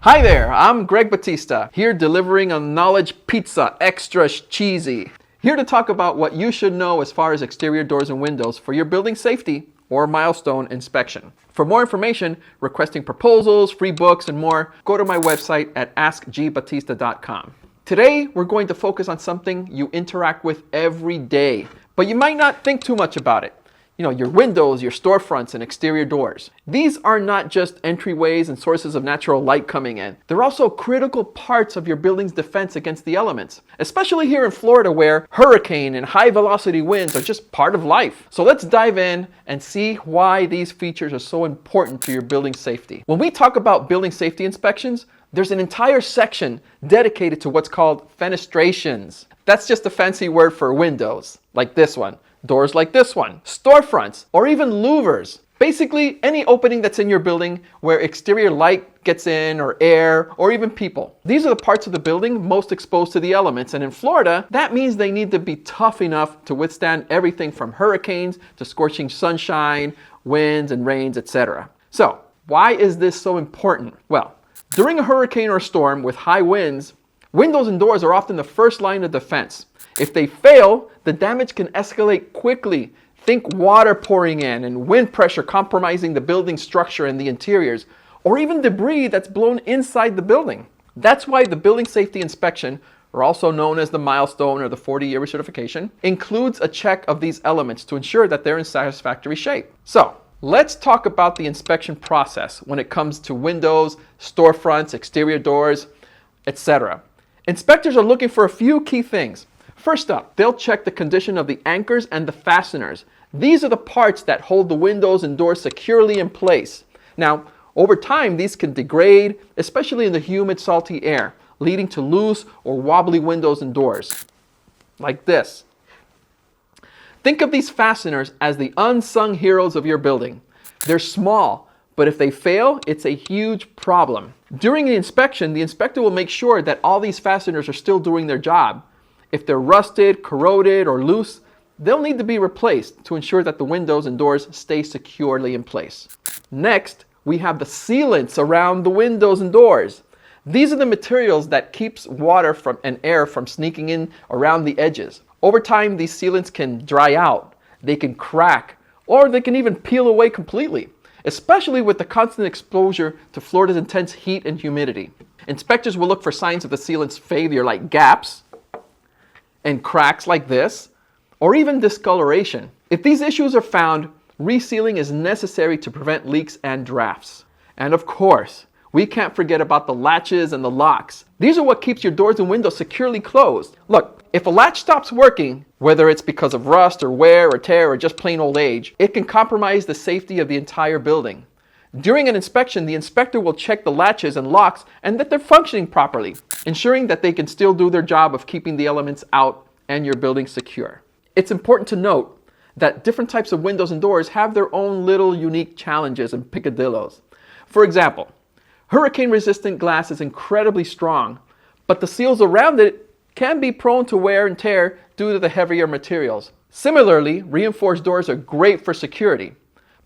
Hi there, I'm Greg Batista, here delivering a knowledge pizza extra cheesy. Here to talk about what you should know as far as exterior doors and windows for your building safety or milestone inspection. For more information, requesting proposals, free books, and more, go to my website at askgbatista.com. Today, we're going to focus on something you interact with every day, but you might not think too much about it. You know, your windows, your storefronts, and exterior doors. These are not just entryways and sources of natural light coming in. They're also critical parts of your building's defense against the elements, especially here in Florida where hurricane and high velocity winds are just part of life. So let's dive in and see why these features are so important to your building safety. When we talk about building safety inspections, there's an entire section dedicated to what's called fenestrations. That's just a fancy word for windows, like this one. Doors like this one, storefronts, or even louvers. Basically, any opening that's in your building where exterior light gets in, or air, or even people. These are the parts of the building most exposed to the elements, and in Florida, that means they need to be tough enough to withstand everything from hurricanes to scorching sunshine, winds and rains, etc. So, why is this so important? Well, during a hurricane or storm with high winds, windows and doors are often the first line of defense. If they fail, the damage can escalate quickly. Think water pouring in and wind pressure compromising the building structure and the interiors, or even debris that's blown inside the building. That's why the building safety inspection, or also known as the milestone or the 40-year recertification, includes a check of these elements to ensure that they're in satisfactory shape. So, let's talk about the inspection process when it comes to windows, storefronts, exterior doors, etc. Inspectors are looking for a few key things. First up, they'll check the condition of the anchors and the fasteners. These are the parts that hold the windows and doors securely in place. Now, over time, these can degrade, especially in the humid, salty air, leading to loose or wobbly windows and doors, like this. Think of these fasteners as the unsung heroes of your building. They're small, but if they fail, it's a huge problem. During the inspection, the inspector will make sure that all these fasteners are still doing their job. If they're rusted, corroded, or loose, they'll need to be replaced to ensure that the windows and doors stay securely in place. Next, we have the sealants around the windows and doors. These are the materials that keeps water and air from sneaking in around the edges. Over time, these sealants can dry out, they can crack, or they can even peel away completely, especially with the constant exposure to Florida's intense heat and humidity. Inspectors will look for signs of the sealant's failure, like gaps and cracks like this, or even discoloration. If these issues are found, resealing is necessary to prevent leaks and drafts. And of course, we can't forget about the latches and the locks. These are what keeps your doors and windows securely closed. Look, if a latch stops working, whether it's because of rust or wear or tear or just plain old age, it can compromise the safety of the entire building. During an inspection, the inspector will check the latches and locks and that they're functioning properly, ensuring that they can still do their job of keeping the elements out and your building secure. It's important to note that different types of windows and doors have their own little unique challenges and picadillos. For example, hurricane-resistant glass is incredibly strong, but the seals around it can be prone to wear and tear due to the heavier materials. Similarly, reinforced doors are great for security,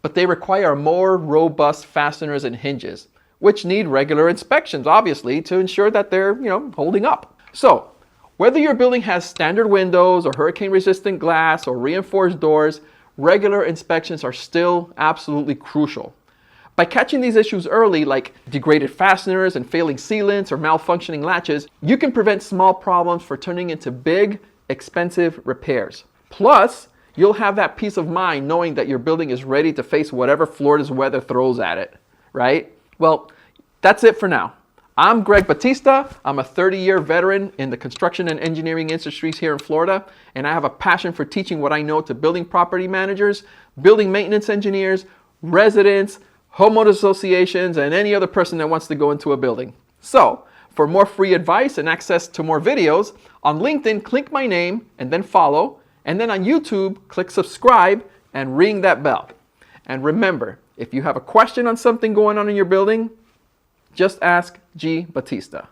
but they require more robust fasteners and hinges, which need regular inspections, obviously, to ensure that they're, holding up. So, whether your building has standard windows or hurricane-resistant glass or reinforced doors, regular inspections are still absolutely crucial. By catching these issues early, like degraded fasteners and failing sealants or malfunctioning latches, you can prevent small problems from turning into big, expensive repairs. Plus, you'll have that peace of mind knowing that your building is ready to face whatever Florida's weather throws at it, right? Well, that's it for now. I'm Greg Batista. I'm a 30-year veteran in the construction and engineering industries here in Florida, and I have a passion for teaching what I know to building property managers, building maintenance engineers, residents, homeowners associations, and any other person that wants to go into a building. So, for more free advice and access to more videos, on LinkedIn, click my name and then follow. And then on YouTube, click subscribe and ring that bell. And remember, if you have a question on something going on in your building, just ask G. Batista.